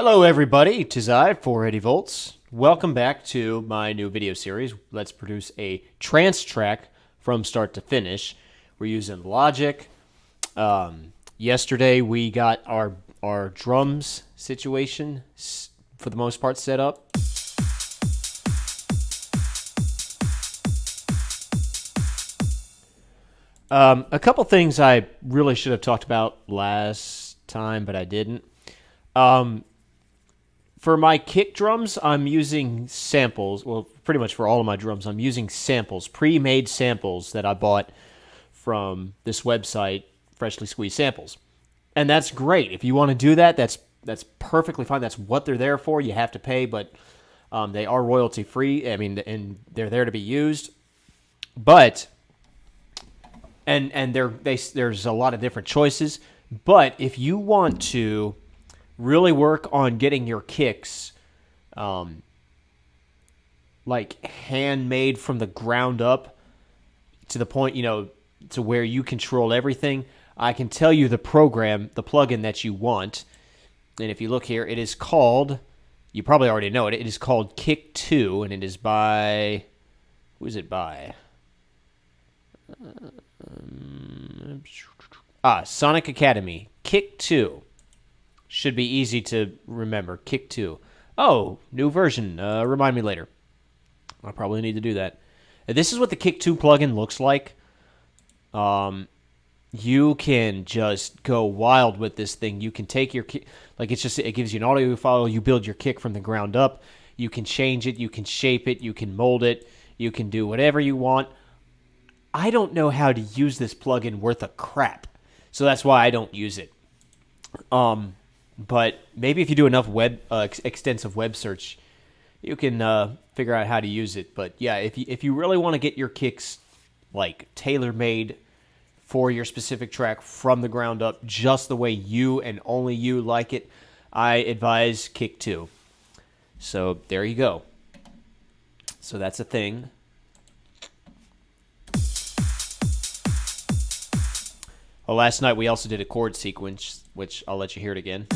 Hello everybody, 'tis I, 480 volts. Welcome back to my new video series. Let's produce a trance track from start to finish. We're using Logic. Yesterday we got our drums situation for the most part set up. A couple things I really should have talked about last time, but I didn't. For my kick drums, I'm using samples. Well, pretty much for all of my drums, I'm using samples, pre-made samples that I bought from this website, Freshly Squeezed Samples. And that's great. If you want to do that, that's perfectly fine. That's what they're there for. You have to pay, but they are royalty free. I mean, and they're there to be used. But there's a lot of different choices. But if you want to really work on getting your kicks like handmade from the ground up to the point, to where you control everything, I can tell you the plugin that you want. And if you look here, it is called, you probably already know it, it is called Kick 2, and it is by, who is it by? Sonic Academy. Kick 2. Should be easy to remember. Kick 2. Oh, new version. Remind me later. I'll probably need to do that. This is what the Kick 2 plugin looks like. You can just go wild with this thing. You can take your kick, like it gives you an audio file. You build your kick from the ground up. You can change it. You can shape it. You can mold it. You can do whatever you want. I don't know how to use this plugin worth a crap, so that's why I don't use it. But maybe if you do enough extensive web search, you can figure out how to use it. But yeah, if you really want to get your kicks like tailor-made for your specific track from the ground up, just the way you and only you like it, I advise Kick 2. So there you go. So that's a thing. Well, last night we also did a chord sequence, which I'll let you hear it again.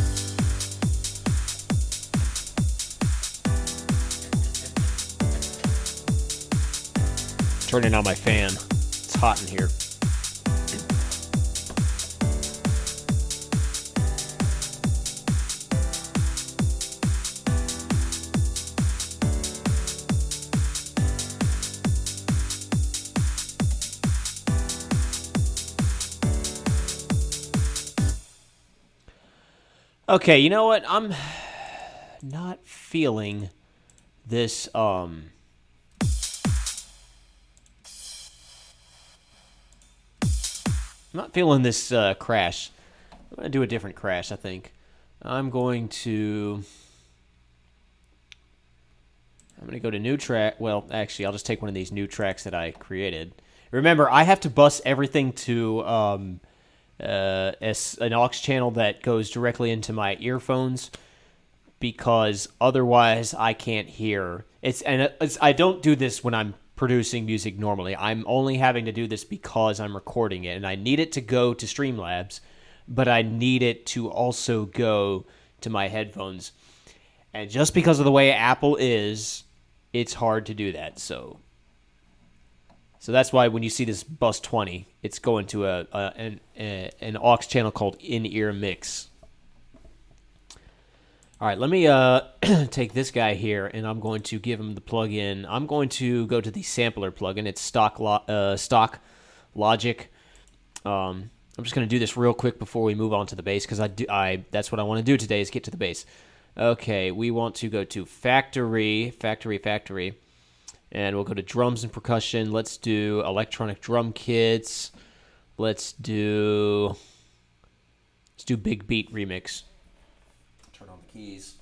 Turning on my fan. It's hot in here. Okay, you know what? I'm not feeling this, I'm not feeling this crash. I'm going to do a different crash, I think. I'm going to go to new track. Well, actually, I'll just take one of these new tracks that I created. Remember, I have to bus everything to an aux channel that goes directly into my earphones, because otherwise I can't hear. I don't do this when I'm producing music normally. I'm only having to do this because I'm recording it, and I need it to go to Streamlabs, but I need it to also go to my headphones. And just because of the way Apple is, it's hard to do that. So that's why when you see this bus 20, it's going to an aux channel called In-Ear Mix. All right, let me take this guy here, and I'm going to give him the plugin. I'm going to go to the sampler plugin. It's stock Logic. I'm just going to do this real quick before we move on to the bass, because that's what I want to do today, is get to the bass. Okay, we want to go to Factory. And we'll go to drums and percussion. Let's do electronic drum kits. Let's do Big Beat Remix. Turn on the keys.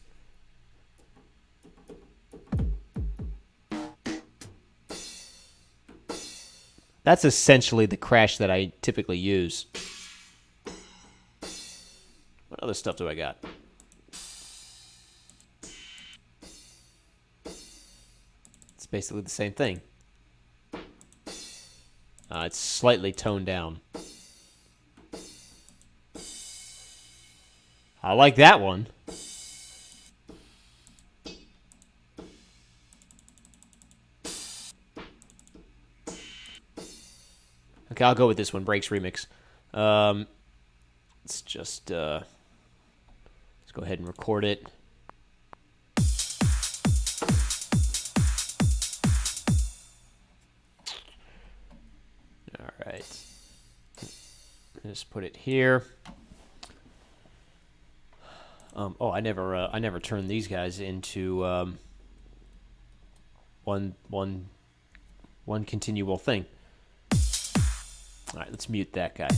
That's essentially the crash that I typically use. What other stuff do I got? Basically the same thing. It's slightly toned down. I like that one. Okay, I'll go with this one, Breaks Remix. Let's just let's go ahead and record it. All right. Just put it here. I never turned these guys into one continual thing. All right, let's mute that guy.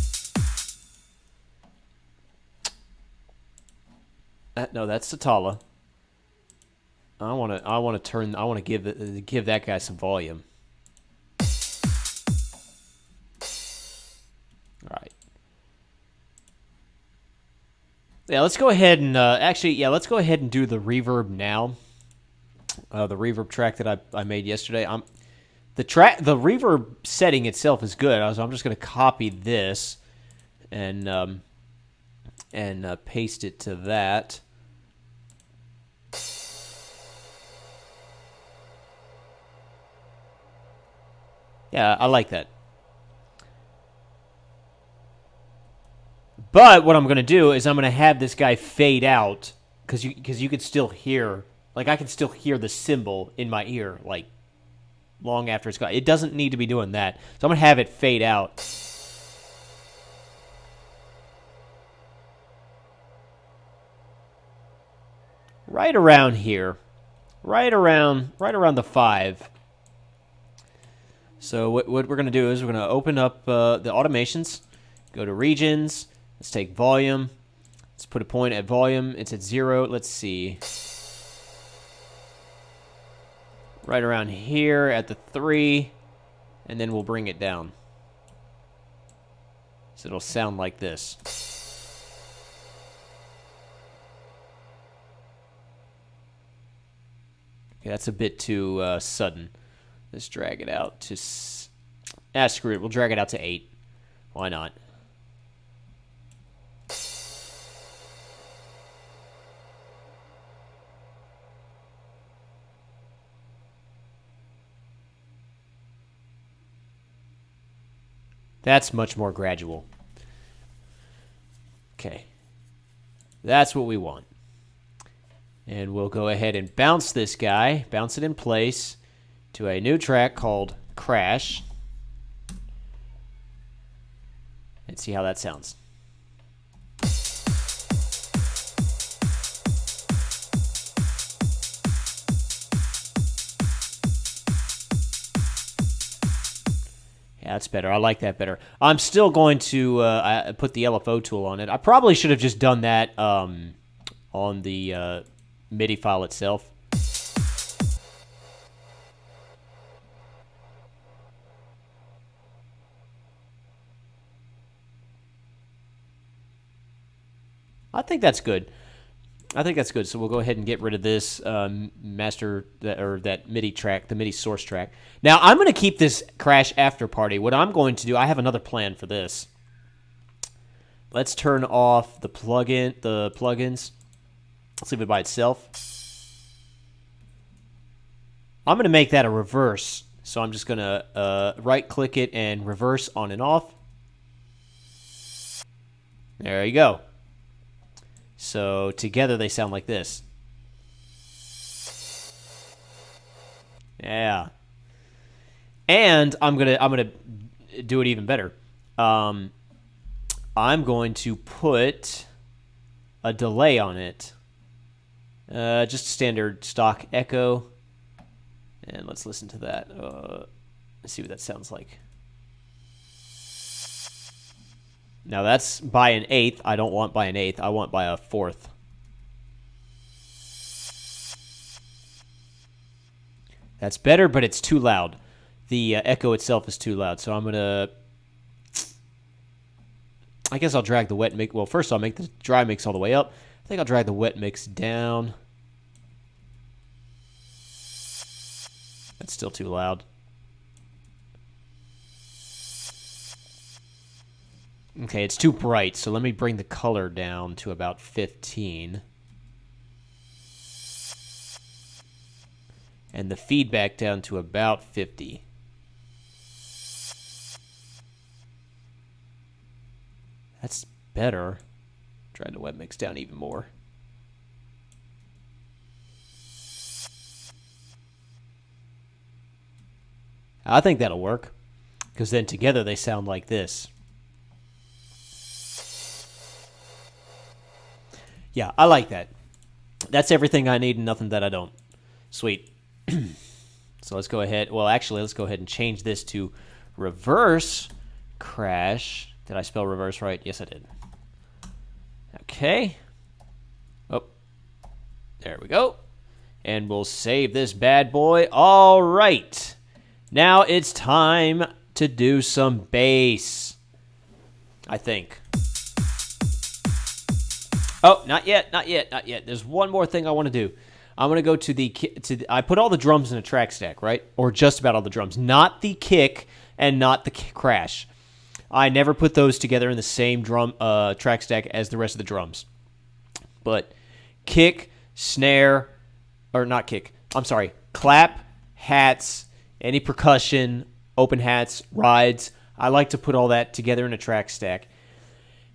No, that's Satala. I want to give that guy some volume. All right. Yeah, let's go ahead and let's go ahead and do the reverb now. The reverb track that I made yesterday. The reverb setting itself is good. I'm just going to copy this and paste it to that. Yeah, I like that. But what I'm going to do is I'm going to have this guy fade out because you could still hear, like I can still hear the cymbal in my ear, like long after it's gone. It doesn't need to be doing that. So I'm going to have it fade out. Right around here. Right around the 5. So what we're going to do is we're going to open up the automations, go to regions, let's take volume, let's put a point at volume, it's at 0, let's see. Right around here at the 3, and then we'll bring it down. So it'll sound like this. Okay, that's a bit too sudden. Let's drag it out to... screw it. We'll drag it out to 8. Why not? That's much more gradual. Okay. That's what we want. And we'll go ahead and bounce this guy, bounce it in place to a new track called Crash. And see how that sounds. Yeah, that's better. I like that better. I'm still going to put the LFO tool on it. I probably should have just done that on the MIDI file itself. I think that's good. So we'll go ahead and get rid of this that MIDI track, the MIDI source track. Now I'm going to keep this Crash After Party. What I'm going to do, I have another plan for this. Let's turn off the plugins. Let's leave it by itself. I'm going to make that a reverse. So I'm just going to right-click it and reverse on and off. There you go. So together they sound like this. Yeah. And I'm gonna do it even better. I'm going to put a delay on it. Just standard stock echo. And let's listen to that. Let's see what that sounds like. Now that's by an 1/8. I don't want by an 1/8. I want by a 1/4. That's better, but it's too loud. The echo itself is too loud. So I'm going to... I guess I'll drag the wet mix... Well, first I'll make the dry mix all the way up. I think I'll drag the wet mix down. That's still too loud. Okay, it's too bright, so let me bring the color down to about 15. And the feedback down to about 50. That's better. Try the web mix down even more. I think that'll work, because then together they sound like this. Yeah, I like that. That's everything I need and nothing that I don't. Sweet. So let's go ahead. Well, actually, let's go ahead and change this to reverse crash. Did I spell reverse right? Yes, I did. Okay. Oh, there we go. And we'll save this bad boy. All right. Now it's time to do some bass, I think. Oh, not yet, not yet, not yet. There's one more thing I want to do. I'm going to go to the I put all the drums in a track stack, right? Or just about all the drums. Not the kick and not the crash. I never put those together in the same drum track stack as the rest of the drums. But kick, snare, or not kick, I'm sorry, clap, hats, any percussion, open hats, rides. I like to put all that together in a track stack.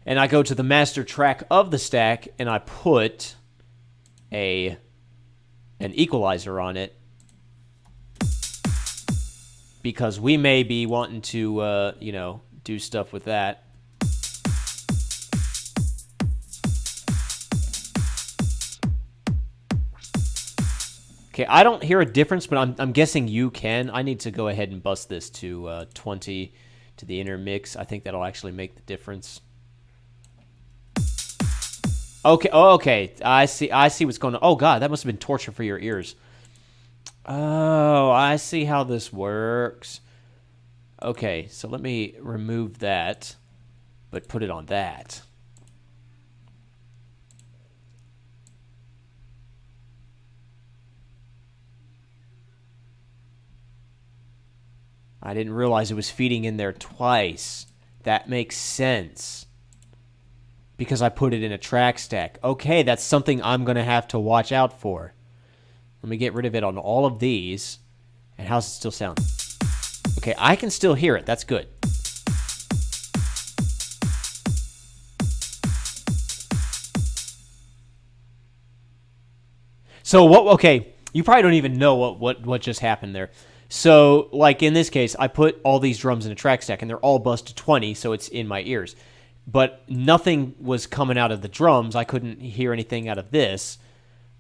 And I go to the master track of the stack, and I put an equalizer on it, because we may be wanting to, do stuff with that. Okay, I don't hear a difference, but I'm guessing you can. I need to go ahead and bust this to 20 to the inner mix. I think that'll actually make the difference. Okay, okay. I see what's going on. Oh, God, that must have been torture for your ears. Oh, I see how this works. Okay, so let me remove that, but put it on that. I didn't realize it was feeding in there twice. That makes sense, because I put it in a track stack. Okay, that's something I'm going to have to watch out for. Let me get rid of it on all of these. And how's it still sound? Okay, I can still hear it. That's good. So what? Okay, you probably don't even know what just happened there. So, like in this case, I put all these drums in a track stack, and they're all buzzed to 20, so it's in my ears. But nothing was coming out of the drums. I couldn't hear anything out of this.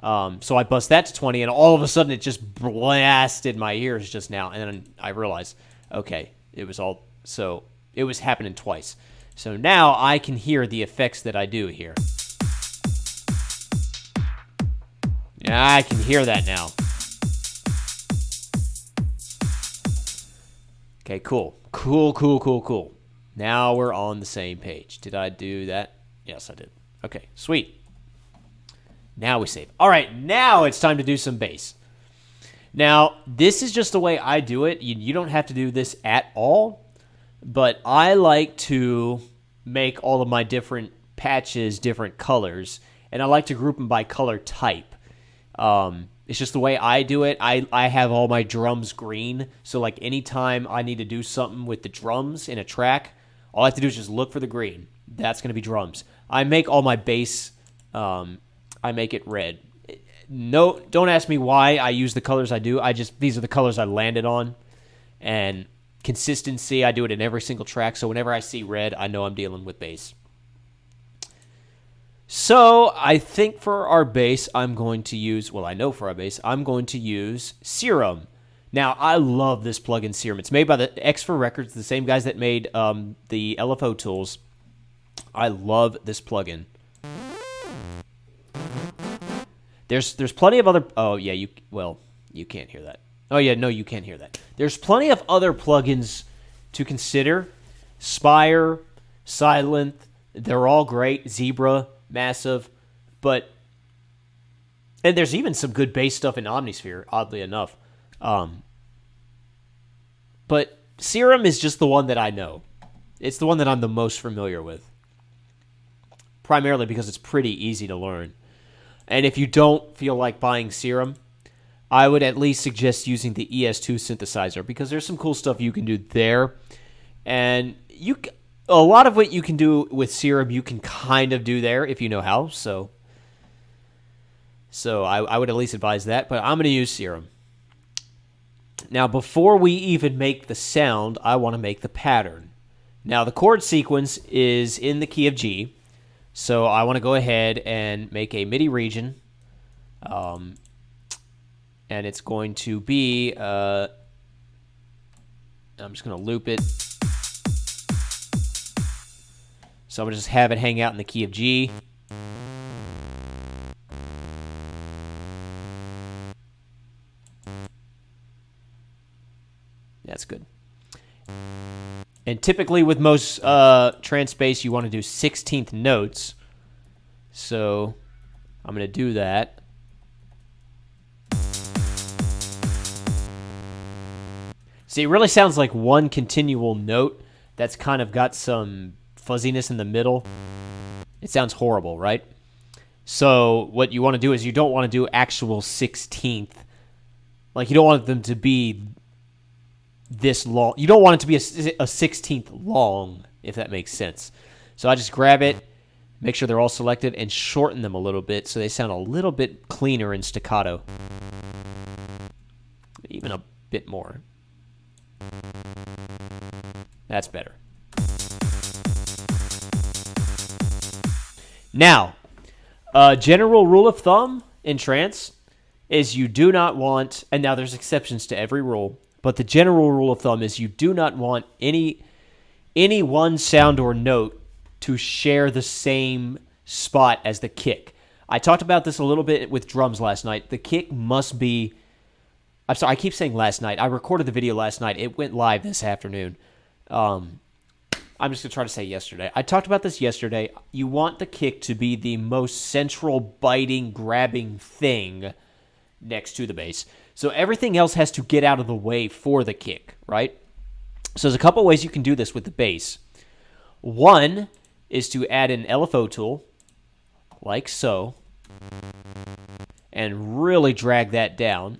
So I bust that to 20, and all of a sudden it just blasted my ears just now. And then I realized, okay, it was happening twice. So now I can hear the effects that I do here. Yeah, I can hear that now. Okay, cool. Cool. Now we're on the same page. Did I do that? Yes, I did. Okay, sweet. Now we save. All right, now it's time to do some bass. Now, this is just the way I do it. You don't have to do this at all, but I like to make all of my different patches different colors, and I like to group them by color type. It's just the way I do it. I have all my drums green, so like anytime I need to do something with the drums in a track, all I have to do is just look for the green. That's going to be drums. I make all my bass, I make it red. No, don't ask me why I use the colors I do. These are the colors I landed on. And consistency, I do it in every single track, so whenever I see red, I know I'm dealing with bass. So I think for our bass, I'm going to use Serum. Now, I love this plugin, Serum. It's made by the X4 Records, the same guys that made the LFO tools. I love this plugin. There's plenty of other... Oh, yeah, you can't hear that. Oh, yeah, no, you can't hear that. There's plenty of other plugins to consider. Spire, Silent, they're all great. Zebra, massive. And there's even some good bass stuff in Omnisphere, oddly enough. But Serum is just the one that I know. It's the one that I'm the most familiar with. Primarily because it's pretty easy to learn. And if you don't feel like buying Serum, I would at least suggest using the ES2 synthesizer, because there's some cool stuff you can do there. And a lot of what you can do with Serum, you can kind of do there if you know how. So I would at least advise that. But I'm going to use Serum. Now, before we even make the sound, I want to make the pattern. Now, the chord sequence is in the key of G. So I want to go ahead and make a MIDI region. And it's going to be... I'm just going to loop it. So I'm going to just have it hang out in the key of G. That's good. And typically with most trance bass, you want to do 16th notes. So I'm going to do that. See, it really sounds like one continual note that's kind of got some fuzziness in the middle. It sounds horrible, right? So what you want to do is you don't want to do actual 16th. Like, you don't want them to be this long. You don't want it to be a 16th long, if that makes sense. So I just grab it, make sure they're all selected, and shorten them a little bit so they sound a little bit cleaner in staccato. Even a bit more. That's better. Now, general rule of thumb in trance is you do not want, and now there's exceptions to every rule, but the general rule of thumb is you do not want any one sound or note to share the same spot as the kick. I talked about this a little bit with drums last night. The kick must be... I'm sorry, I keep saying last night. I recorded the video last night. It went live this afternoon. I'm just going to try to say yesterday. I talked about this yesterday. You want the kick to be the most central, biting, grabbing thing next to the bass. So everything else has to get out of the way for the kick, right? So there's a couple ways you can do this with the bass. One is to add an LFO tool, like so, and really drag that down.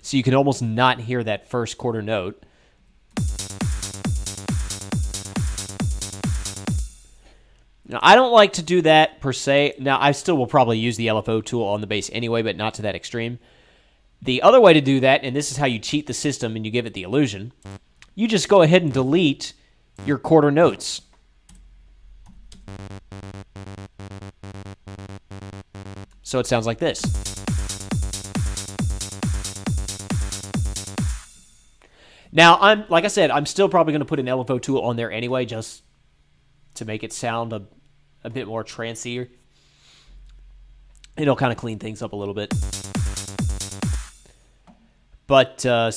So you can almost not hear that first quarter note. Now, I don't like to do that per se. Now, I still will probably use the LFO tool on the bass anyway, but not to that extreme. The other way to do that, and this is how you cheat the system and you give it the illusion, you just go ahead and delete your quarter notes. So it sounds like this. Now, like I said, I'm still probably going to put an LFO tool on there anyway, just to make it sound a bit more trancey. It'll kind of clean things up a little bit. But I'm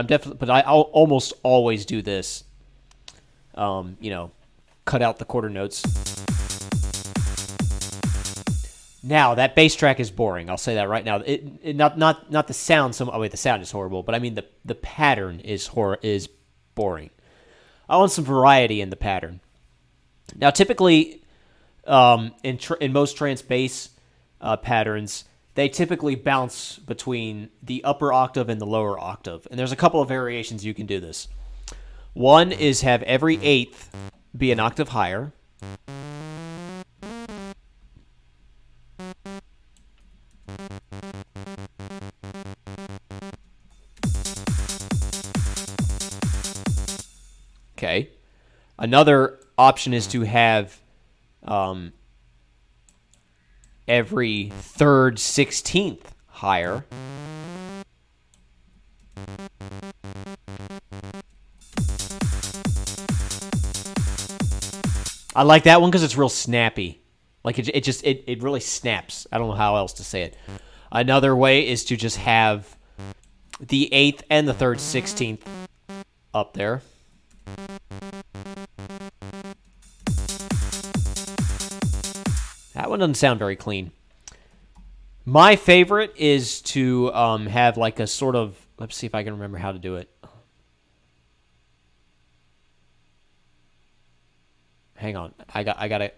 definitely, but I'll almost always do this. Cut out the quarter notes. Now that bass track is boring. I'll say that right now. Not the sound. The sound is horrible, but I mean the pattern is boring. I want some variety in the pattern. Now, typically, in most trance bass patterns, they typically bounce between the upper octave and the lower octave, and there's a couple of variations you can do this. One is have every eighth be an octave higher. Okay. Another option is to have every third 16th higher. I like that one because it's real snappy. Like it really snaps. I don't know how else to say it. Another way is to just have the 8th and the third 16th up there. That one doesn't sound very clean. My favorite is to have like a sort of... Let's see if I can remember how to do it. Hang on. I gotta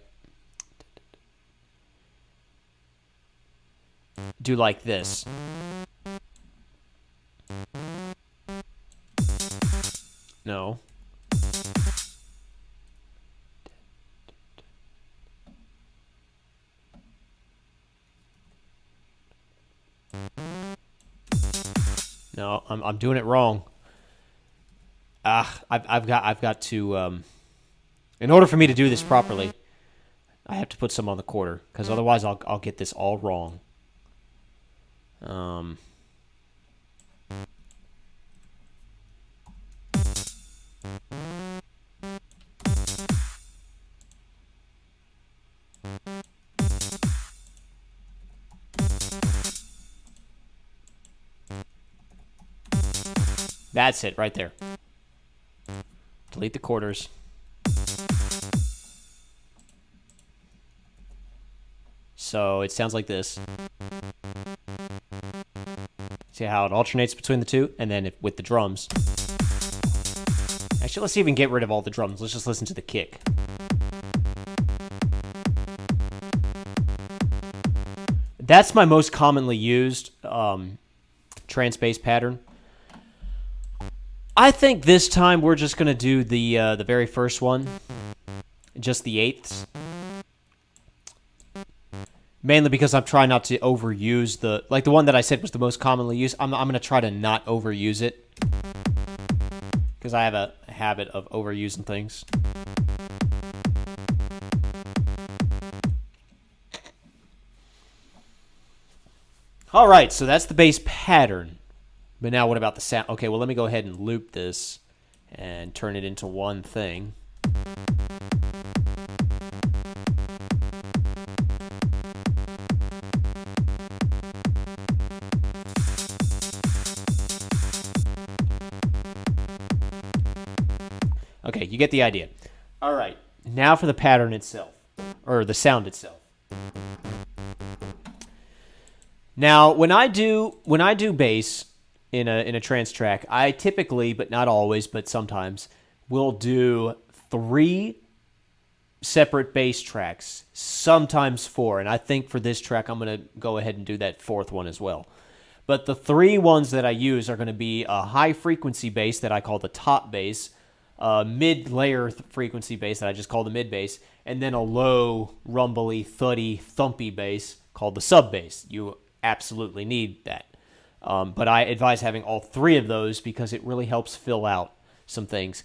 do like this. No. No, I'm doing it wrong. I've got to in order for me to do this properly, I have to put some on the quarter because otherwise I'll get this all wrong. That's it right there. Delete the quarters. So it sounds like this. See how it alternates between the two? And then with the drums. Actually, let's see if we can get rid of all the drums. Let's just listen to the kick. That's my most commonly used trance bass pattern. I think this time we're just going to do the very first one. Just the eighths. Mainly because I'm trying not to overuse the one that I said was the most commonly used. I'm going to try to not overuse it. Because I have a habit of overusing things. All right, so that's the bass pattern. But now what about the sound? Okay, well, let me go ahead and loop this and turn it into one thing. Okay, you get the idea. All right, now for the pattern itself, or the sound itself. Now, when I do bass in a trance track, I typically, but not always, but sometimes, will do 3 separate bass tracks, sometimes 4, and I think for this track I'm going to go ahead and do that 4th one as well. But the 3 ones that I use are going to be a high frequency bass that I call the top bass, a mid-layer frequency bass that I just call the mid bass, and then a low, rumbly, thuddy, thumpy bass called the sub bass. You absolutely need that. But I advise having all 3 of those because it really helps fill out some things.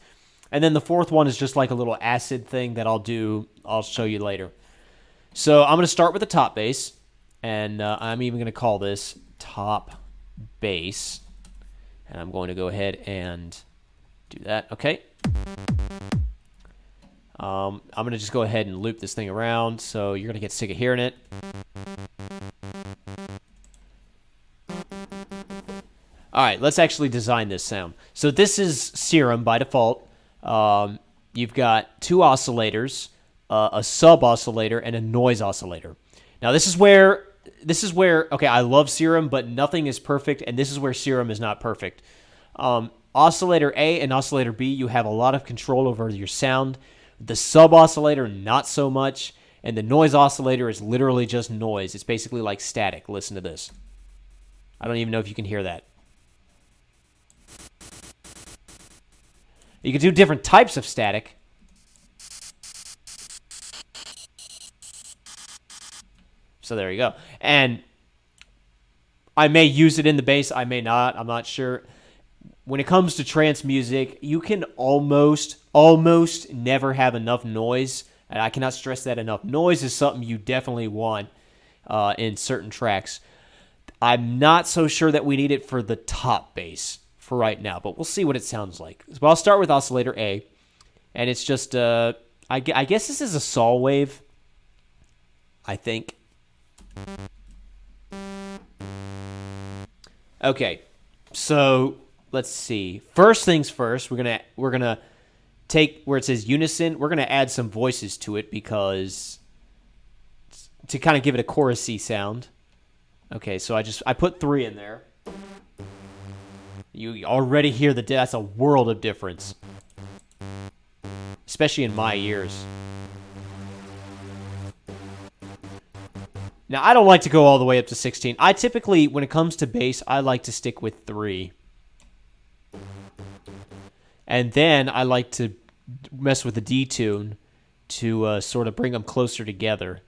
And then the 4th one is just like a little acid thing that I'll show you later. So I'm going to start with the top bass, and I'm even going to call this top bass. And I'm going to go ahead and do that. Okay. I'm going to just go ahead and loop this thing around, so you're going to get sick of hearing it. All right, let's actually design this sound. So this is Serum by default. You've got 2 oscillators, a sub oscillator, and a noise oscillator. Now this is where okay, I love Serum, but nothing is perfect, and this is where Serum is not perfect. Oscillator A and oscillator B, you have a lot of control over your sound. The sub oscillator, not so much, and the noise oscillator is literally just noise. It's basically like static. Listen to this. I don't even know if you can hear that. You can do different types of static. So there you go. And I may use it in the bass. I may not. I'm not sure. When it comes to trance music, you can almost never have enough noise. And I cannot stress that enough. Noise is something you definitely want in certain tracks. I'm not so sure that we need it for the top bass for right now, but we'll see what it sounds like. So I'll start with oscillator A, and it's just, I guess this is a saw wave, I think. Okay, so let's see. First things first, we're gonna take where it says unison. We're gonna add some voices to it because to kind of give it a chorusy sound. Okay, so I put 3 in there. You already hear that's a world of difference, especially in my ears. Now, I don't like to go all the way up to 16. I typically, when it comes to bass, I like to stick with 3. And then I like to mess with the detune to sort of bring them closer together.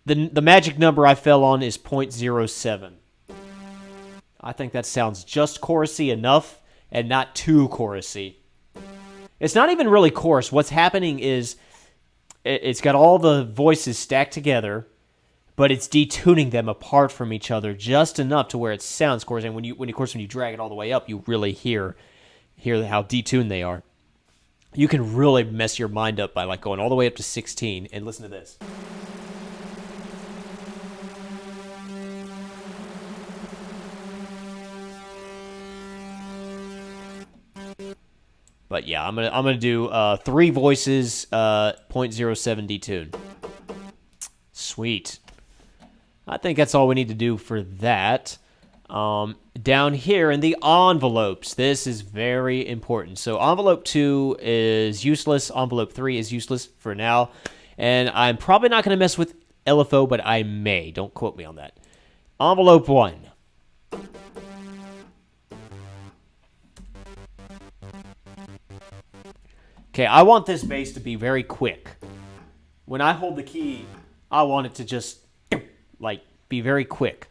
The magic number I fell on is 0.07. I think that sounds just chorusy enough and not too chorusy. It's not even really chorus. What's happening is it's got all the voices stacked together, but it's detuning them apart from each other just enough to where it sounds chorus. And when you drag it all the way up, you really hear how detuned they are. You can really mess your mind up by like going all the way up to 16 and listen to this. But yeah, I'm gonna do 3 voices, 0.07 detune. Sweet. I think that's all we need to do for that. Down here in the envelopes, this is very important. So envelope 2 is useless. Envelope 3 is useless for now. And I'm probably not going to mess with LFO, but I may. Don't quote me on that. Envelope 1. Okay, I want this bass to be very quick. When I hold the key, I want it to just like be very quick,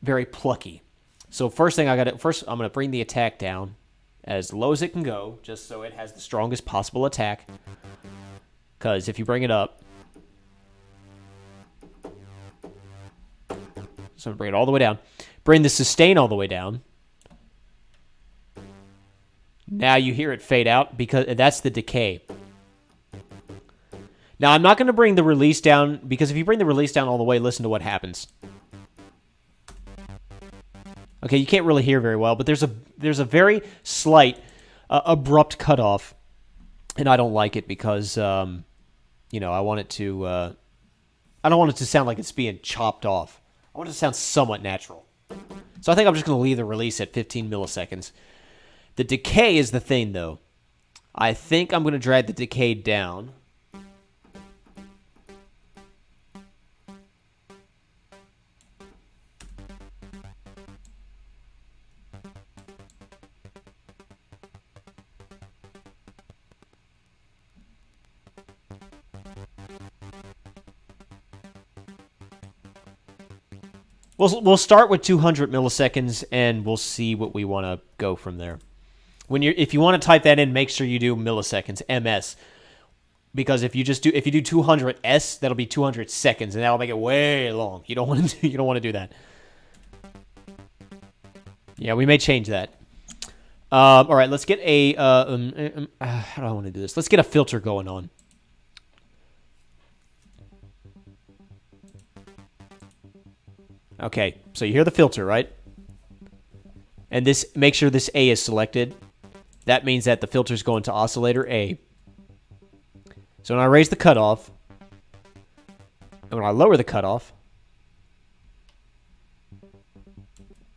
very plucky. So first I'm gonna bring the attack down as low as it can go, just so it has the strongest possible attack. Because if you bring it up, so I'm gonna bring it all the way down. Bring the sustain all the way down. Now you hear it fade out because that's the decay. Now I'm not going to bring the release down because if you bring the release down all the way, listen to what happens. Okay, you can't really hear very well, but there's a very slight abrupt cutoff, and I don't like it because I want it to I don't want it to sound like it's being chopped off. I want it to sound somewhat natural. So I think I'm just going to leave the release at 15 milliseconds. The decay is the thing, though. I think I'm going to drag the decay down. We'll start with 200 milliseconds, and we'll see what we want to go from there. If you want to type that in, make sure you do milliseconds, ms, because if you do 200 s, that'll be 200 seconds, and that'll make it way long. You don't want to do that. Yeah, we may change that. All right, let's get a how do I want to do this? Let's get a filter going on. Okay, so you hear the filter, right? And make sure this A is selected. That means that the filter is going to oscillator A. So when I raise the cutoff, and when I lower the cutoff,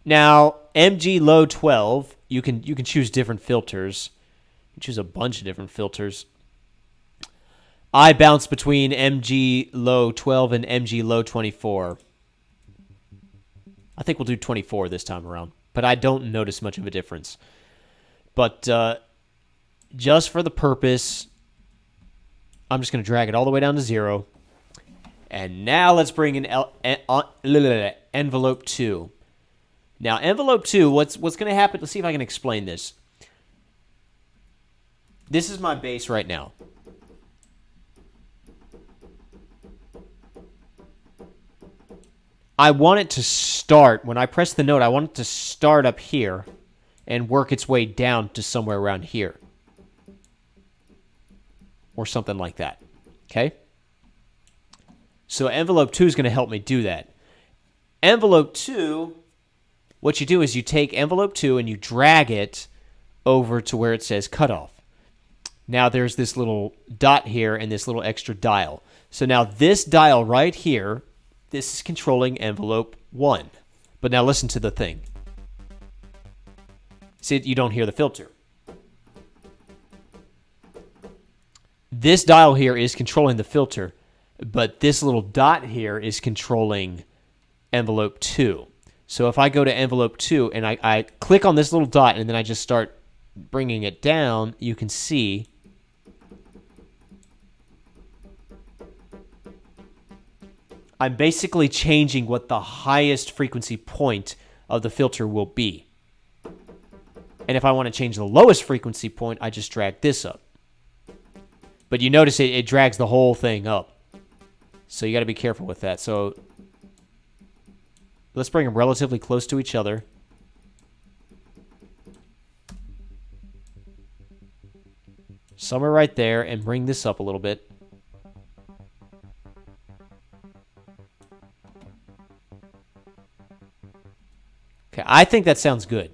now MG low 12, you can choose different filters. You can choose a bunch of different filters. I bounce between MG low 12 and MG low 24. I think we'll do 24 this time around, but I don't notice much of a difference. But just for the purpose, I'm just going to drag it all the way down to 0. And now let's bring in envelope 2. Now, envelope 2, what's going to happen? Let's see if I can explain this. This is my bass right now. I want it to start, when I press the note, I want it to start up here and work its way down to somewhere around here. Or something like that. Okay? So envelope 2 is going to help me do that. Envelope 2, what you do is you take envelope 2 and you drag it over to where it says cutoff. Now there's this little dot here and this little extra dial. So now this dial right here, this is controlling envelope 1. But now listen to the thing. See, you don't hear the filter. this dial here is controlling the filter, but this little dot here is controlling envelope 2. So if I go to envelope 2 and I click on this little dot and then I just start bringing it down, you can see I'm basically changing what the highest frequency point of the filter will be. And if I want to change the lowest frequency point, I just drag this up. But you notice it drags the whole thing up. So you got to be careful with that. So let's bring them relatively close to each other. Somewhere right there, and bring this up a little bit. Okay, I think that sounds good.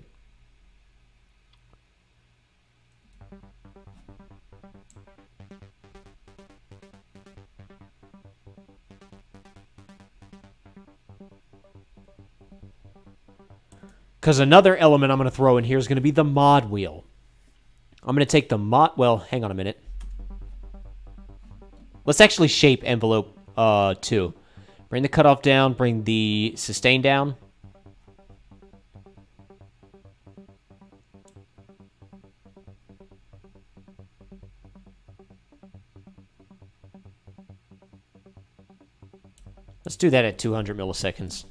Because another element I'm going to throw in here is going to be the mod wheel. I'm going to take the mod... Well, hang on a minute. Let's actually shape envelope 2. Bring the cutoff down. Bring the sustain down. Let's do that at 200 milliseconds.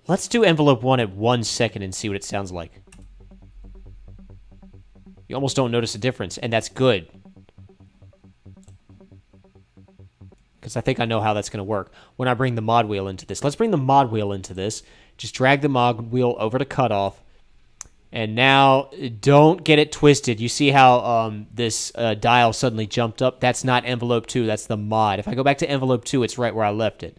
Let's do envelope 1 at 1 second and see what it sounds like. You almost don't notice a difference, and that's good. Because I think I know how that's going to work. When I bring the mod wheel into this. Let's bring the mod wheel into this. Just drag the mod wheel over to cutoff. And now, don't get it twisted. You see how this dial suddenly jumped up? That's not envelope 2, that's the mod. If I go back to envelope 2, it's right where I left it.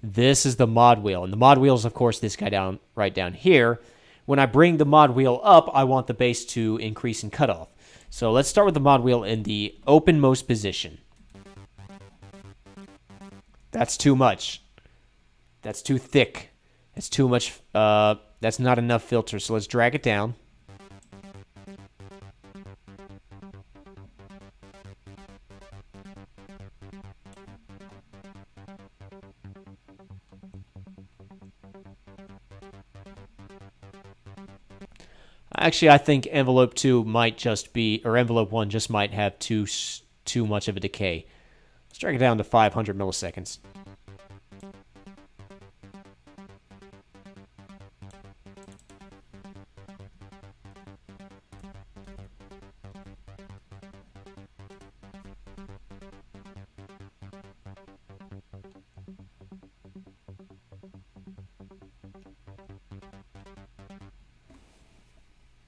This is the mod wheel. And the mod wheel is, of course, this guy right down here. When I bring the mod wheel up, I want the bass to increase in cutoff. So let's start with the mod wheel in the openmost position. That's too much. That's too thick. That's too much. That's not enough filter. So let's drag it down. Actually, I think envelope 2 might just be, or envelope 1 just might have too much of a decay. Let's drag it down to 500 milliseconds.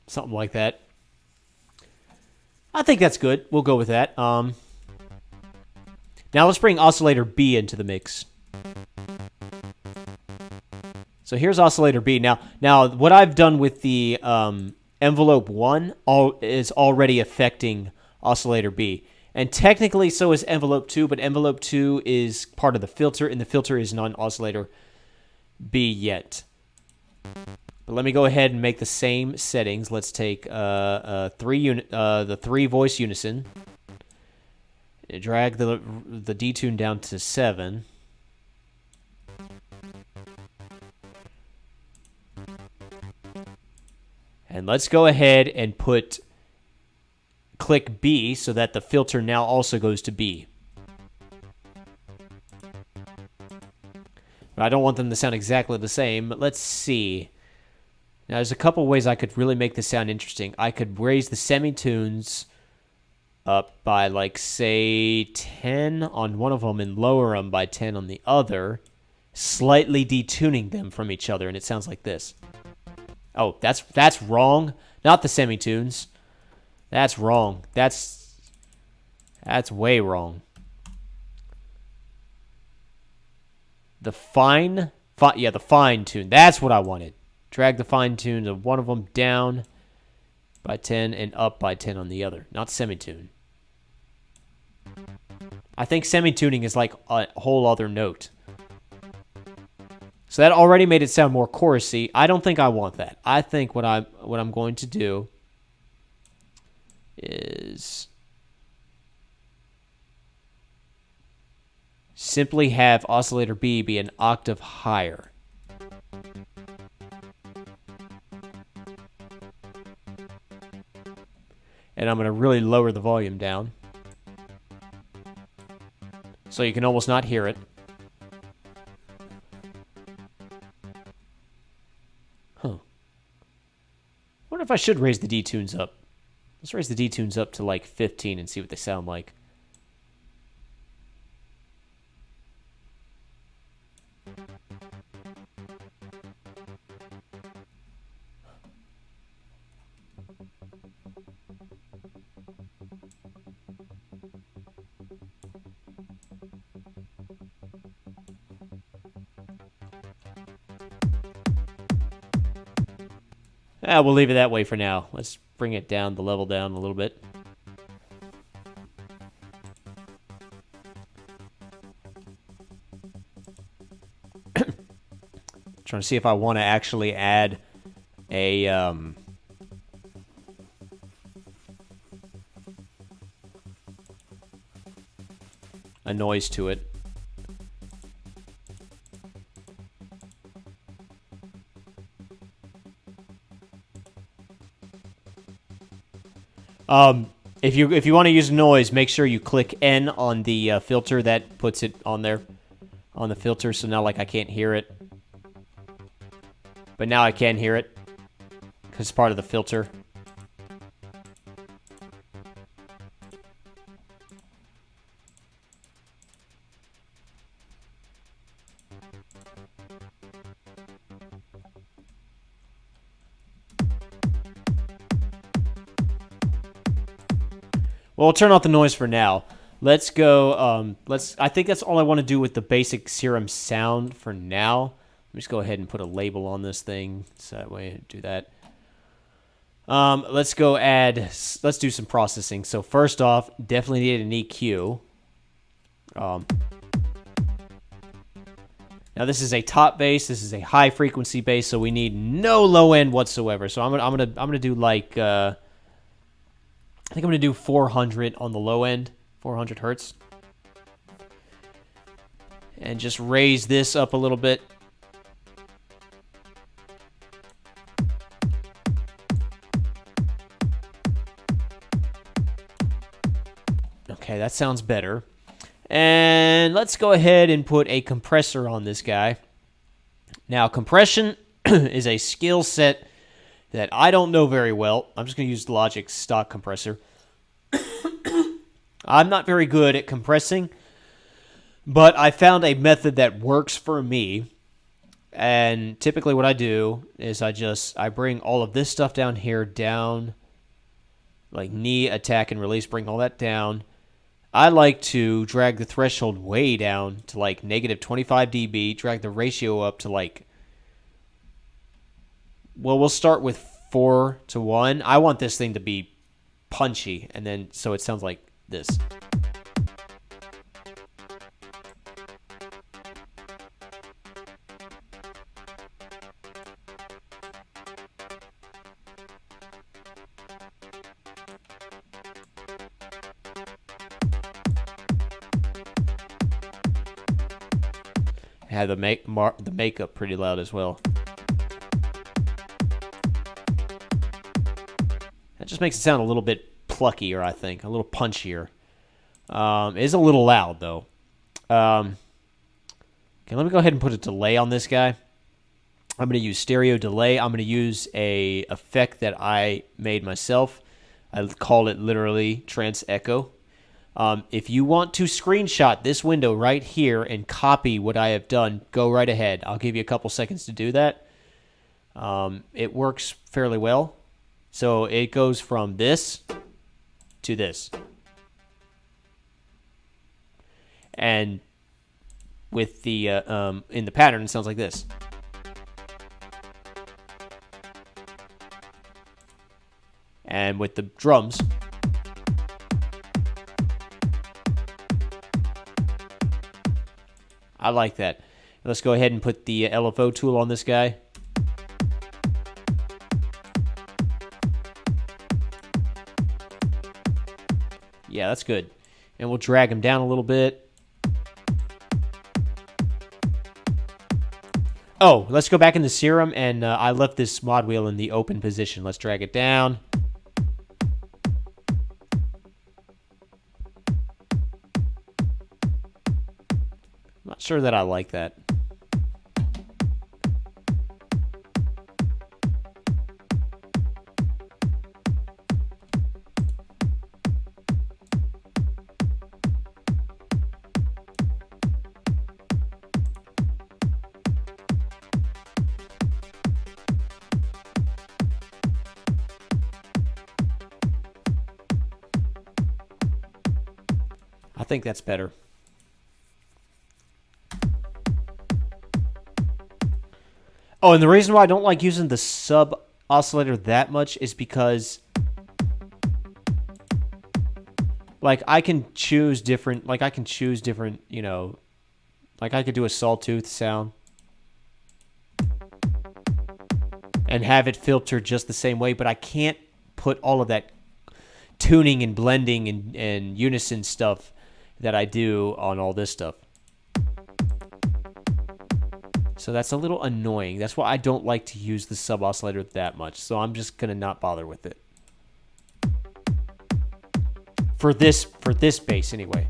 Something like that. I think that's good. We'll go with that. Now let's bring oscillator B into the mix. So here's oscillator B. Now what I've done with the envelope 1 is already affecting oscillator B. And technically so is envelope 2, but envelope 2 is part of the filter, and the filter is not oscillator B yet. But let me go ahead and make the same settings. Let's take the 3-voice unison. Drag the detune down to 7. And let's go ahead and click B so that the filter now also goes to B. But I don't want them to sound exactly the same. But let's see. Now, there's a couple ways I could really make this sound interesting. I could raise the semitunes up by, like, say, 10 on one of them and lower them by 10 on the other, slightly detuning them from each other, and it sounds like this. Oh, that's wrong. Not the semitunes. That's wrong. That's way wrong. The fine tune. That's what I wanted. Drag the fine tune of one of them down by 10 and up by 10 on the other. Not semitune. I think semituning is like a whole other note. So that already made it sound more chorusy. I don't think I want that. I think what I'm going to do is simply have oscillator B be an octave higher. And I'm going to really lower the volume down so you can almost not hear it. Huh. I wonder if I should raise the D-tunes up. Let's raise the D-tunes up to like 15 and see what they sound like. We'll leave it that way for now. Let's bring it down, the level down a little bit. Trying to see if I want to actually add a noise to it. If you want to use noise, make sure you click N on the filter that puts it on there, on the filter. So now, like, I can't hear it, but now I can hear it because it's part of the filter. Well, we'll turn off the noise for now. Let's go. I think that's all I want to do with the basic Serum sound for now. Let me just go ahead and put a label on this thing, so that way I do that. Let's go let's do some processing. So first off, definitely need an EQ. Now this is a top bass. This is a high frequency bass, so we need no low end whatsoever. So I'm gonna do like I think I'm gonna do 400 on the low end, 400 hertz, and just raise this up a little bit. Okay, that sounds better. And let's go ahead and put a compressor on this guy. Now, compression is a skill set that I don't know very well. I'm just going to use Logic's stock compressor. I'm not very good at compressing, but I found a method that works for me. And typically what I do is I bring all of this stuff down here, down, like knee, attack, and release, bring all that down. I like to drag the threshold way down to like negative 25 dB, drag the ratio up to like, well, we'll start with 4:1. I want this thing to be punchy, and then so it sounds like this. Have the makeup pretty loud as well. That just makes it sound a little bit pluckier, I think, a little punchier. It is a little loud though. Okay, let me go ahead and put a delay on this guy. I'm going to use stereo delay. I'm going to use a effect that I made myself. I called it literally Trance Echo. If you want to screenshot this window right here and copy what I have done, go right ahead. I'll give you a couple seconds to do that. It works fairly well. So it goes from this to this. And with the in the pattern, it sounds like this. And with the drums, I like that. Let's go ahead and put the LFO tool on this guy. Yeah, that's good. And we'll drag him down a little bit. Oh, let's go back in the serum, and I left this mod wheel in the open position. Let's drag it down. I'm not sure that I like that. I think that's better. Oh, and the reason why I don't like using the sub oscillator that much is because, like, I can choose different, you know, like I could do a sawtooth sound and have it filter just the same way, but I can't put all of that tuning and blending and unison stuff that I do on all this stuff. So that's a little annoying. That's why I don't like to use the sub oscillator that much. So I'm just gonna not bother with it. For this bass anyway.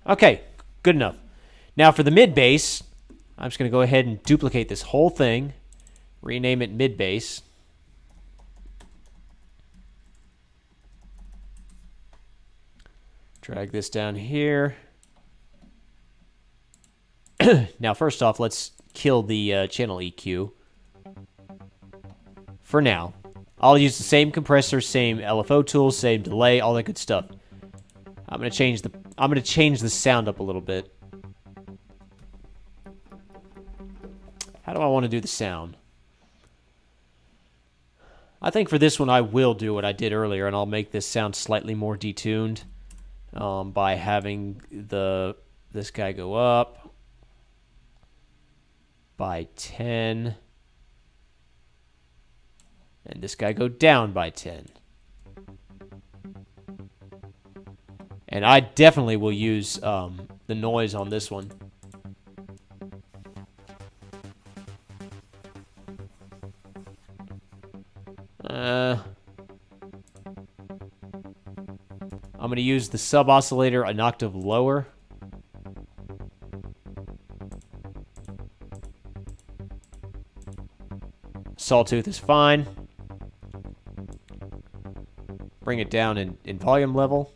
Okay, good enough. Now for the mid bass, I'm just going to go ahead and duplicate this whole thing, rename it mid bass. Drag this down here. Now, first off, let's kill the channel EQ. For now, I'll use the same compressor, same LFO tools, same delay, all that good stuff. I'm gonna change the sound up a little bit. How do I want to do the sound? I think for this one I will do what I did earlier, and I'll make this sound slightly more detuned by having this guy go up by 10 and this guy go down by 10. And I definitely will use the noise on this one. I'm going to use the sub oscillator an octave lower. Sawtooth is fine. Bring it down in volume level.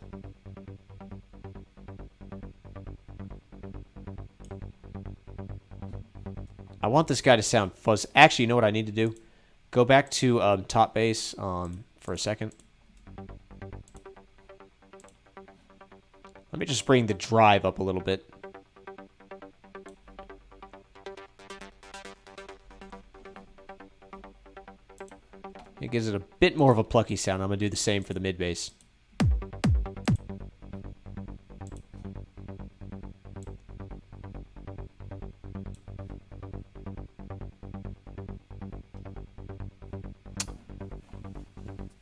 I want this guy to sound fuzz. Actually, you know what I need to do? Go back to top bass for a second. Let me just bring the drive up a little bit. It gives it a bit more of a plucky sound. I'm going to do the same for the mid bass.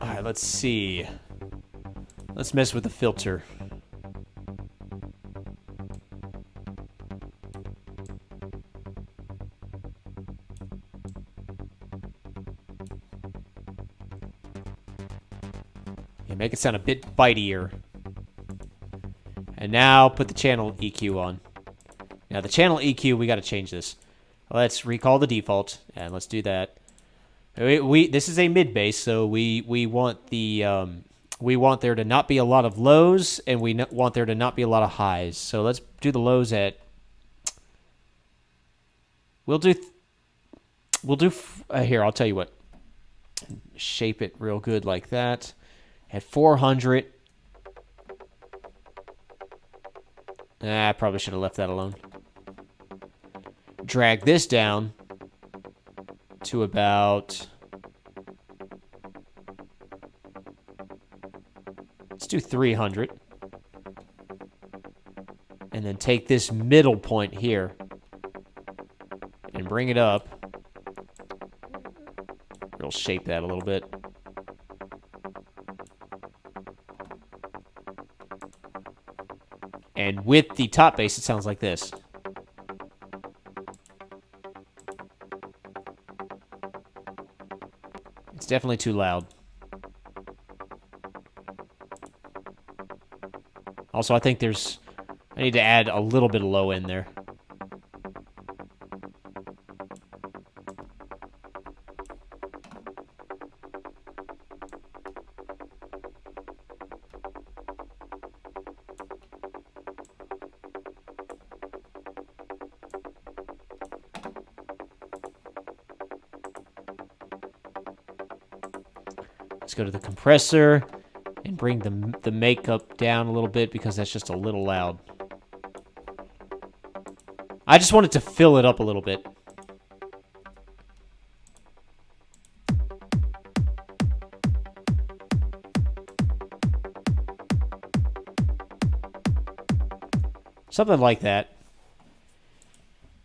All right, let's see. Let's mess with the filter. Make it sound a bit bitier. And now put the channel EQ on. Now the channel EQ, we got to change this. Let's recall the default, and let's do that. This is a mid bass, so we want there to not be a lot of lows, and we want there to not be a lot of highs. So let's do the lows at. We'll do here. I'll tell you what. Shape it real good like that. At 400. I probably should have left that alone. Drag this down to about do 300. And then take this middle point here and bring it up. We'll shape that a little bit. And with the top bass, it sounds like this. It's definitely too loud. Also, I think I need to add a little bit of low end there. Let's go to the compressor and bring the makeup down a little bit because that's just a little loud. I just wanted to fill it up a little bit. Something like that.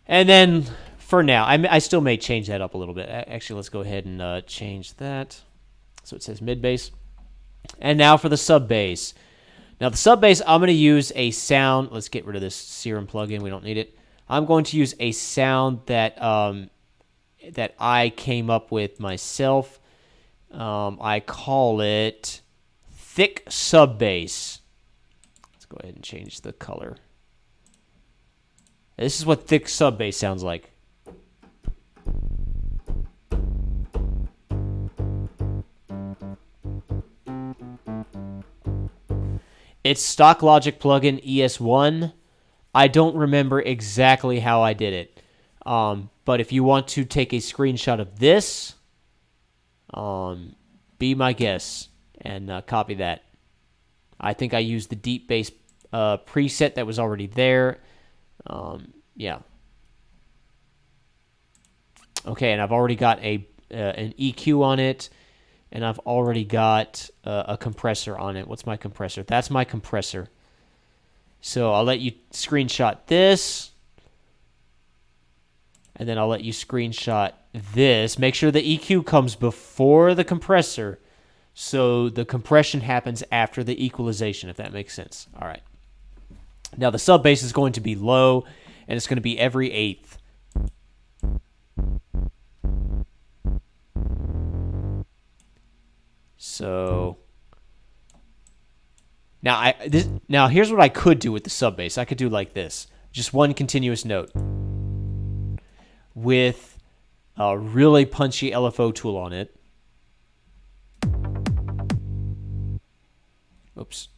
And then, for now, I still may change that up a little bit. Actually, let's go ahead and change that. So it says mid bass. And now for the sub bass. Now the sub bass, I'm going to use a sound. Let's get rid of this Serum plugin. We don't need it. I'm going to use a sound that that I came up with myself. I call it thick sub bass. Let's go ahead and change the color. This is what thick sub bass sounds like. It's stock Logic plugin ES1. I don't remember exactly how I did it. But if you want to take a screenshot of this, be my guest and copy that. I think I used the deep bass preset that was already there. Yeah. Okay, and I've already got an EQ on it. And I've already got a compressor on it. What's my compressor? That's my compressor. So I'll let you screenshot this. And then I'll let you screenshot this. Make sure the EQ comes before the compressor. So the compression happens after the equalization, if that makes sense. All right. Now the sub bass is going to be low. And it's going to be every eighth. So now here's what I could do with the sub bass. I could do like this. Just one continuous note with a really punchy LFO tool on it. Oops.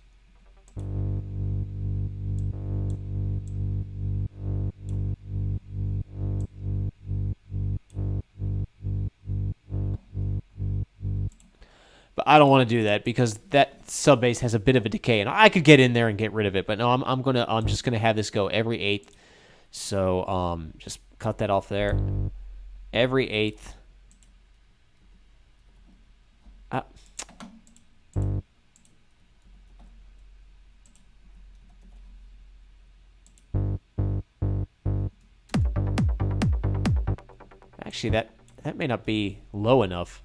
But I don't want to do that because that sub bass has a bit of a decay, and I could get in there and get rid of it. But no, I'm just gonna have this go every eighth. So just cut that off there. Every eighth. Actually, that may not be low enough.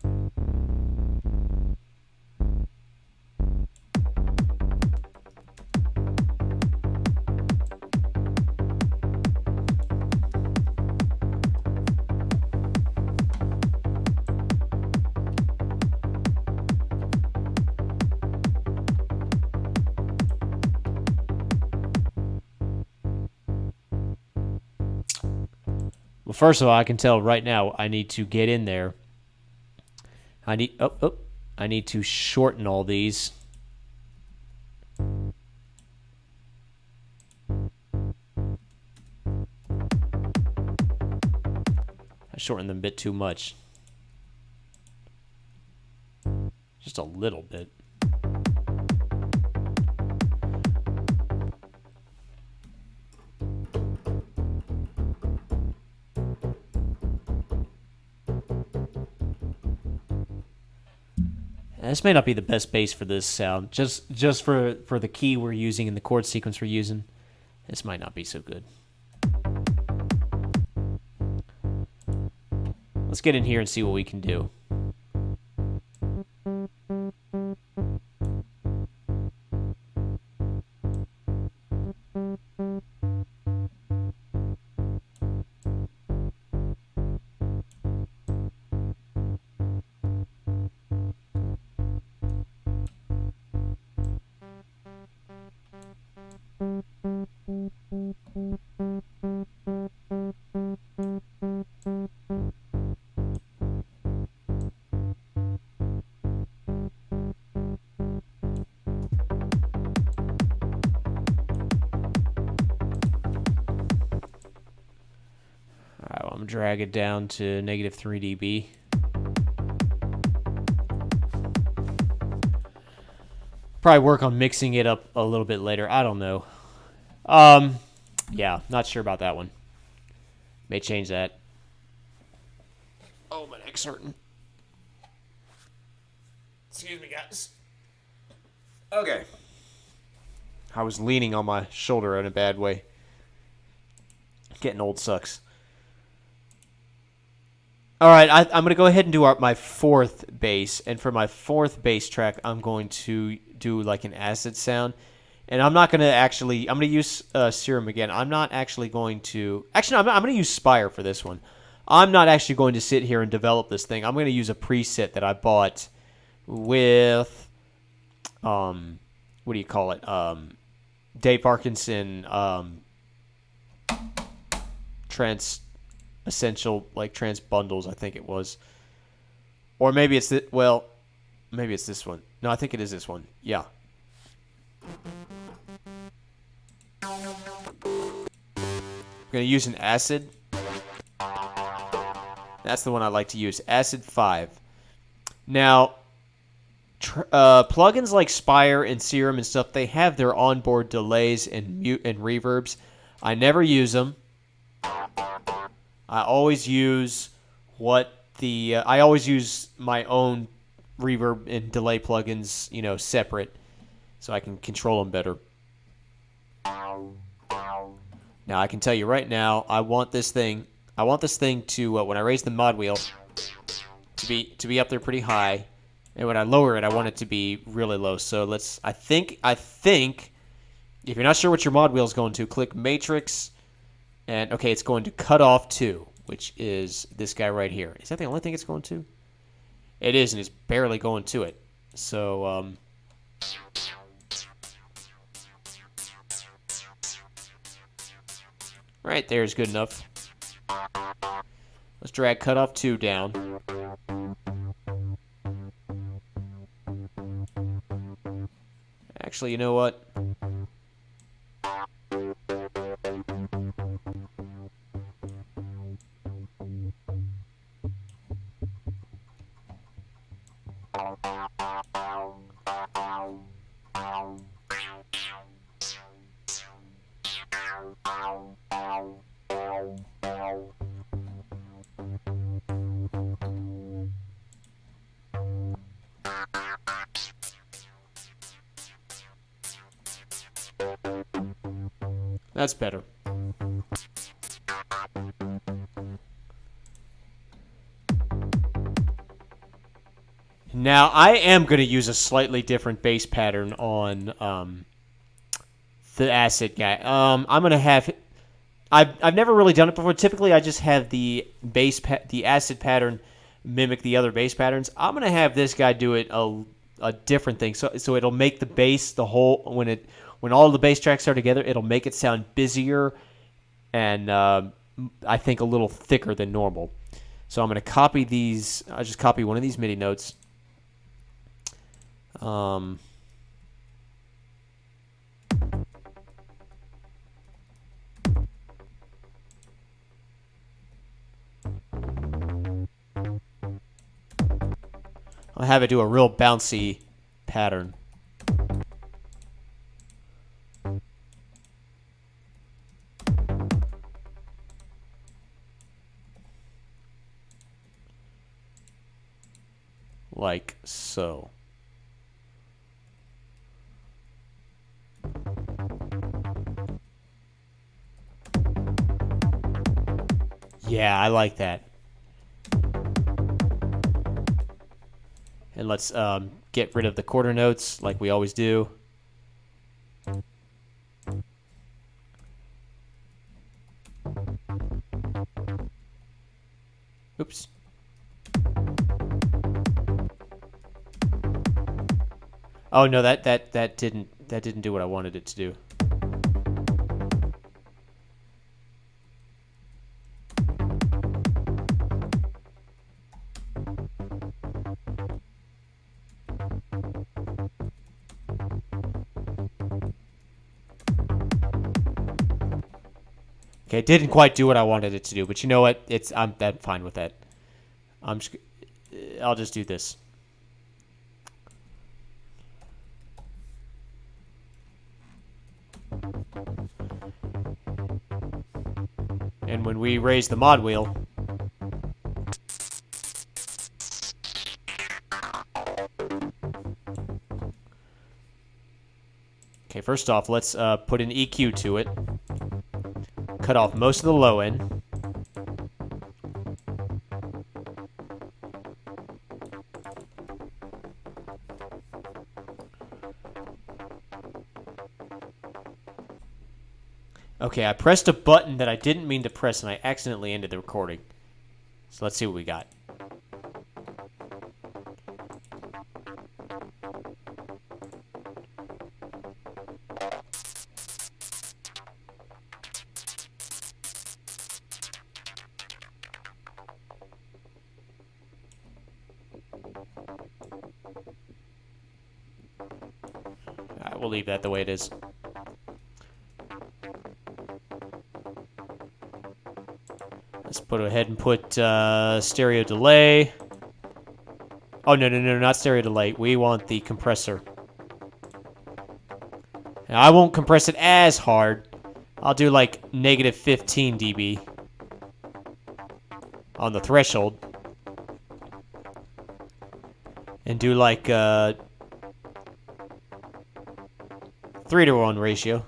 Well, first of all, I can tell right now I need to get in there. I need to shorten all these. I shortened them a bit too much. Just a little bit. This may not be the best bass for this sound. Just for the key we're using and the chord sequence we're using, this might not be so good. Let's get in here and see what we can do. Alright, well, I'm going to drag it down to negative 3 dB. Probably work on mixing it up a little bit later. I don't know. Yeah, not sure about that one. May change that. Oh, my neck's hurting. Excuse me, guys. Okay. I was leaning on my shoulder in a bad way. Getting old sucks. All right, I'm going to go ahead and do my fourth bass. And for my fourth bass track, I'm going to do like an acid sound. And I'm not going to actually... I'm going to use Serum again. I'm not actually going to... Actually, no, I'm going to use Spire for this one. I'm not actually going to sit here and develop this thing. I'm going to use a preset that I bought with... what do you call it? Dave Parkinson Trance Essential, like Trance Bundles, I think it was. Or maybe it's maybe it's this one. No, I think it is this one. Yeah. I'm going to use an acid. That's the one I like to use. Acid 5. Now, plugins like Spire and Serum and stuff, they have their onboard delays and mute and reverbs. I never use them. I always use I always use my own reverb and delay plugins, separate, so I can control them better. Now I can tell you right now, I want this thing to when I raise the mod wheel to be up there pretty high, and when I lower it, I want it to be really low. So I think if you're not sure what your mod wheel is going to, click Matrix, and okay, it's going to cut off 2, which is this guy right here. Is that the only thing it's going to? It is, and it's barely going to it. So right there is good enough. Let's drag cutoff 2 down. Actually, you know what? That's better. Now, I am going to use a slightly different bass pattern on the acid guy. I'm going to have... I've never really done it before. Typically, I just have the acid pattern mimic the other bass patterns. I'm going to have this guy do it a different thing. So it'll make the bass, when all the bass tracks are together, it'll make it sound busier and I think a little thicker than normal. So I'm going to copy these. I'll just copy one of these MIDI notes. I'll have it do a real bouncy pattern. Like so. Yeah, I like that. And let's get rid of the quarter notes like we always do. Oops. Oh no, that didn't do what I wanted it to do. Okay, it didn't quite do what I wanted it to do, but you know what? I'm fine with that. I'll just do this. And when we raise the mod wheel, okay, first off, let's put an EQ to it. Cut off most of the low end. Okay, I pressed a button that I didn't mean to press, and I accidentally ended the recording. So let's see what we got. Alright, we'll leave that the way it is. Let's put ahead and put stereo delay. Oh, no, not stereo delay. We want the compressor. Now, I won't compress it as hard. I'll do like negative 15 dB on the threshold. And do like 3-to-1 ratio.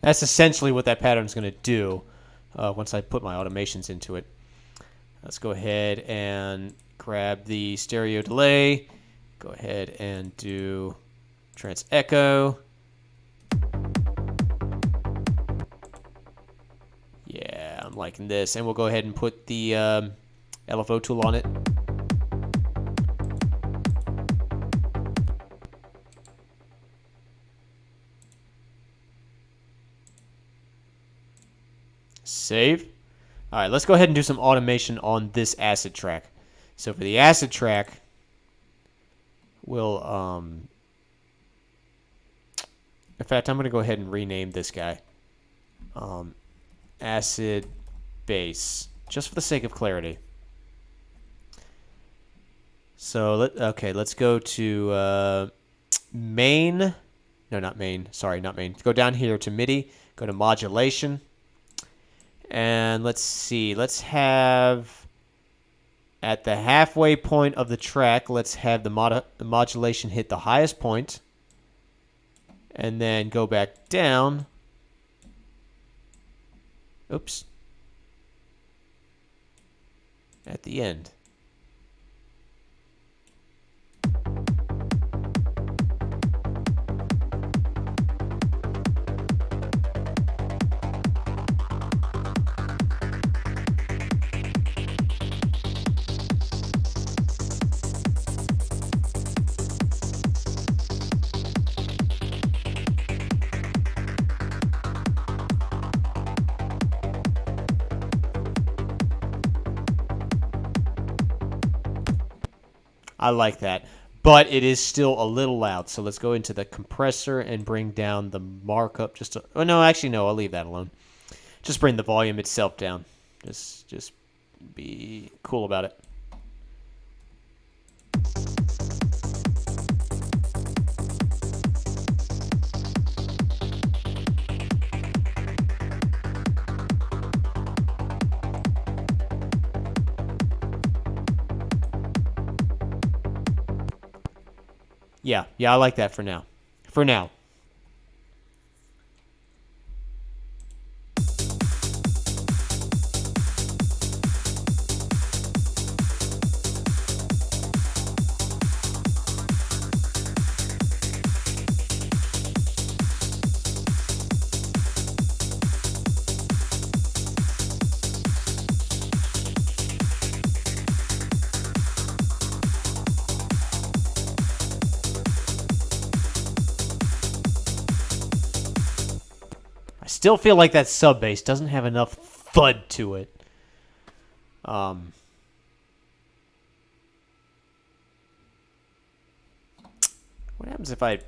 That's essentially what that pattern is going to do once I put my automations into it. Let's go ahead and grab the stereo delay. Go ahead and do trance echo. Yeah, I'm liking this. And we'll go ahead and put the LFO tool on it. Save. All right, let's go ahead and do some automation on this acid track. So for the acid track, we'll in fact, I'm going to go ahead and rename this guy acid bass, just for the sake of clarity. So let's go to main. No, not main. Sorry, not main. Go down here to MIDI. Go to modulation. And let's see. Let's have at the halfway point of the track, let's have the modulation hit the highest point. And then go back down. Oops. At the end. I like that, but it is still a little loud. So let's go into the compressor and bring down the markup. Oh no, actually no, I'll leave that alone. Just bring the volume itself down. Just be cool about it. Yeah, I like that for now. For now. I still feel like that sub bass doesn't have enough thud to it. What happens if I...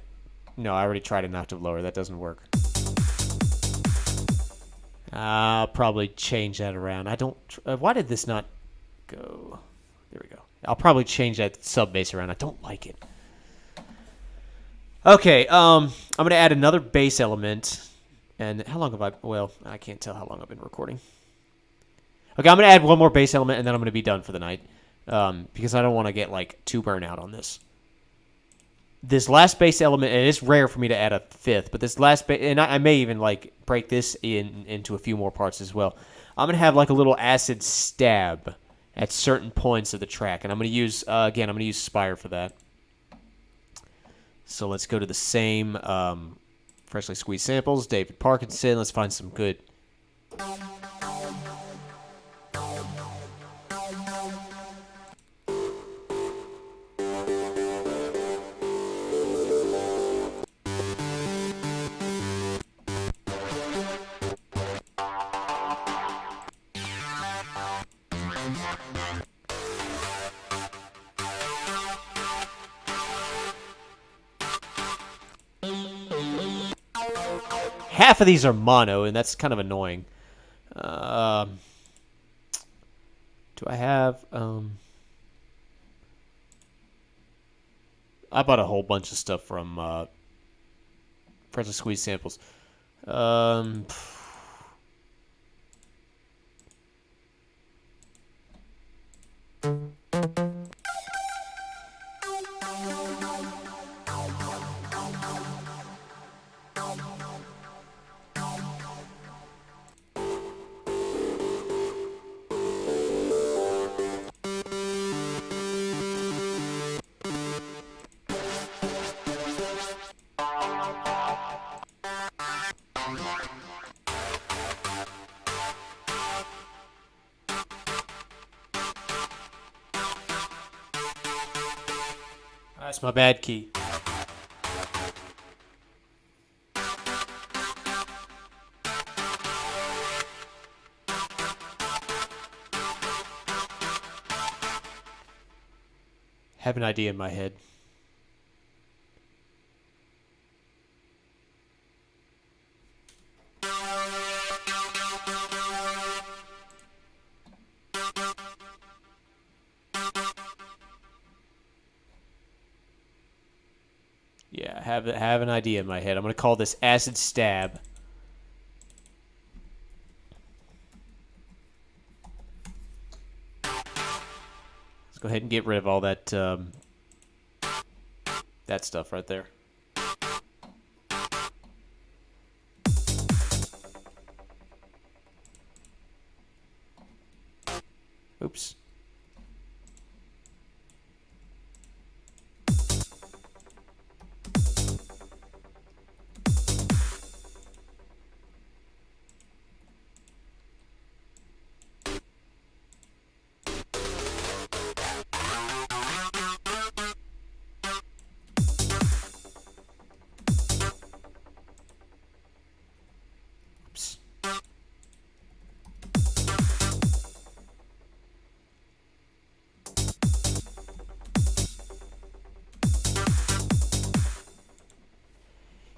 No, I already tried an octave lower. That doesn't work. I'll probably change that around. I don't... why did this not go... There we go. I'll probably change that sub bass around. I don't like it. Okay, I'm going to add another bass element. And how long have I... Well, I can't tell how long I've been recording. Okay, I'm going to add one more bass element, and then I'm going to be done for the night. Because I don't want to get, like, too burnt out on this. This last bass element, and it's rare for me to add a fifth, but this last bass... And I may even, like, break this into a few more parts as well. I'm going to have, like, a little acid stab at certain points of the track. And I'm going to use... again, I'm going to use Spire for that. So let's go to the same... freshly squeezed samples, David Parkinson. Let's find some good. Half of these are mono, and that's kind of annoying. Do I have... I bought a whole bunch of stuff from freshly squeezed samples. That's my bad key. Have an idea in my head. Yeah, have an idea in my head. I'm going to call this Acid Stab. Let's go ahead and get rid of all that that stuff right there. Oops.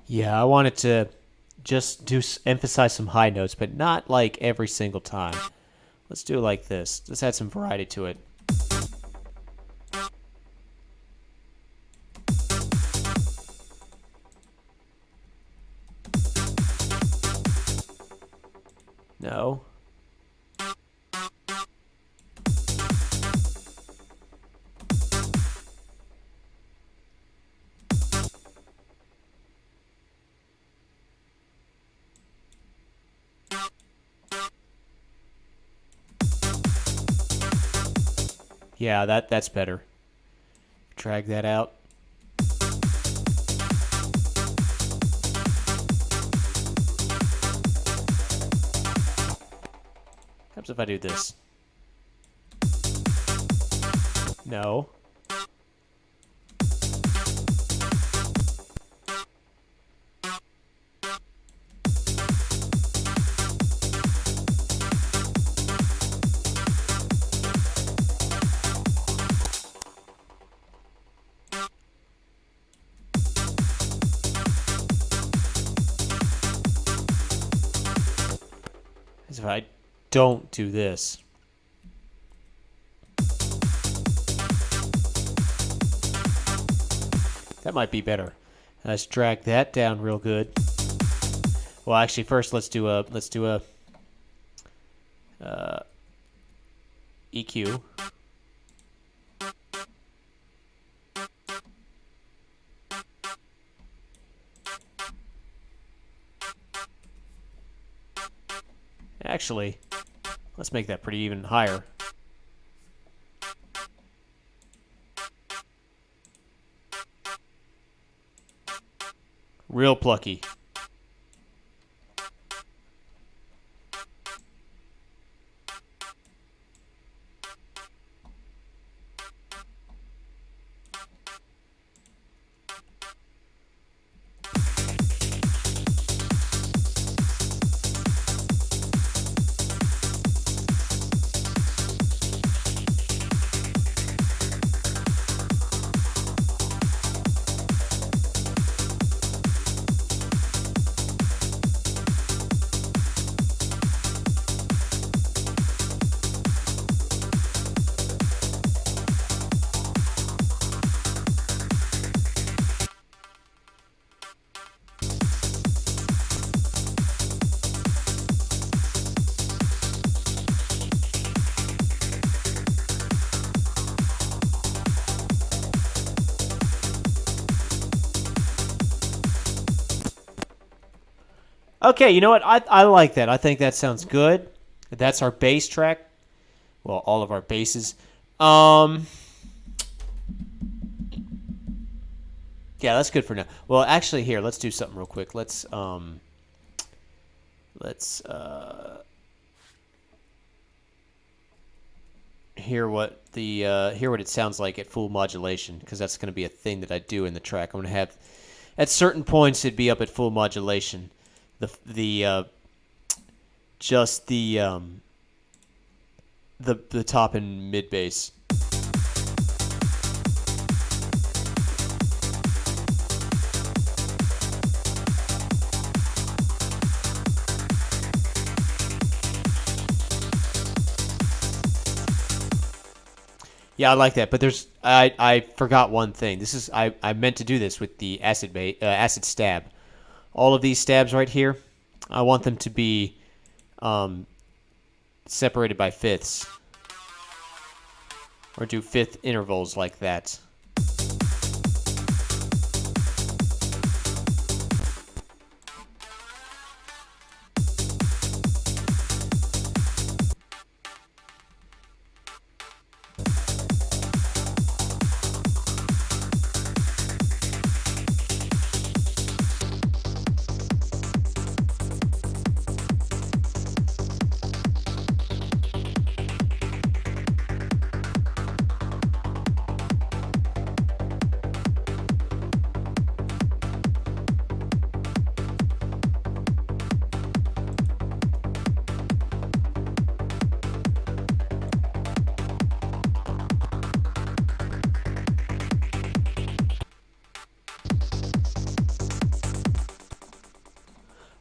Yeah, I wanted to just emphasize some high notes, but not like every single time. Let's do it like this. Let's add some variety to it. No. Yeah, that's better. Drag that out. What happens if I do this? No. As if I don't do this. That might be better. Let's drag that down real good. Well, actually, first let's do a EQ. Actually, let's make that pretty even higher. Real plucky. Okay, you know what? I like that. I think that sounds good. That's our bass track. Well, all of our basses. Yeah, that's good for now. Well, actually, here, let's do something real quick. Let's hear what it sounds like at full modulation, because that's going to be a thing that I do in the track. I'm going to have at certain points it'd be up at full modulation. The top and mid bass. Yeah, I like that. But I forgot one thing. This is I meant to do this with the acid stab. All of these stabs right here, I want them to be separated by fifths. Or do fifth intervals like that.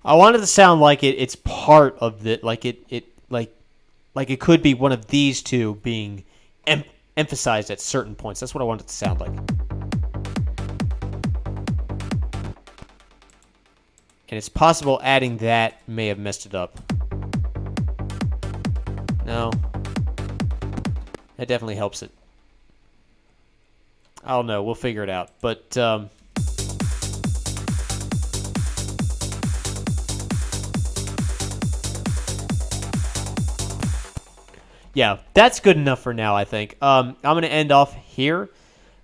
I wanted to sound like it's part of the like it could be one of these two being emphasized at certain points. That's what I wanted it to sound like. And it's possible adding that may have messed it up. No. That definitely helps it. I don't know. We'll figure it out. But Yeah, that's good enough for now, I think. I'm going to end off here.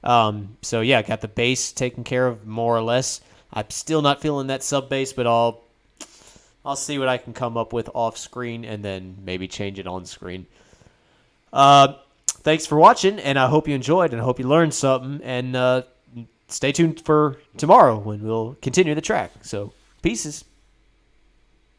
So yeah, got the bass taken care of more or less. I'm still not feeling that sub bass, but I'll see what I can come up with off screen and then maybe change it on screen. Thanks for watching, and I hope you enjoyed, and I hope you learned something. And stay tuned for tomorrow when we'll continue the track. So, pieces.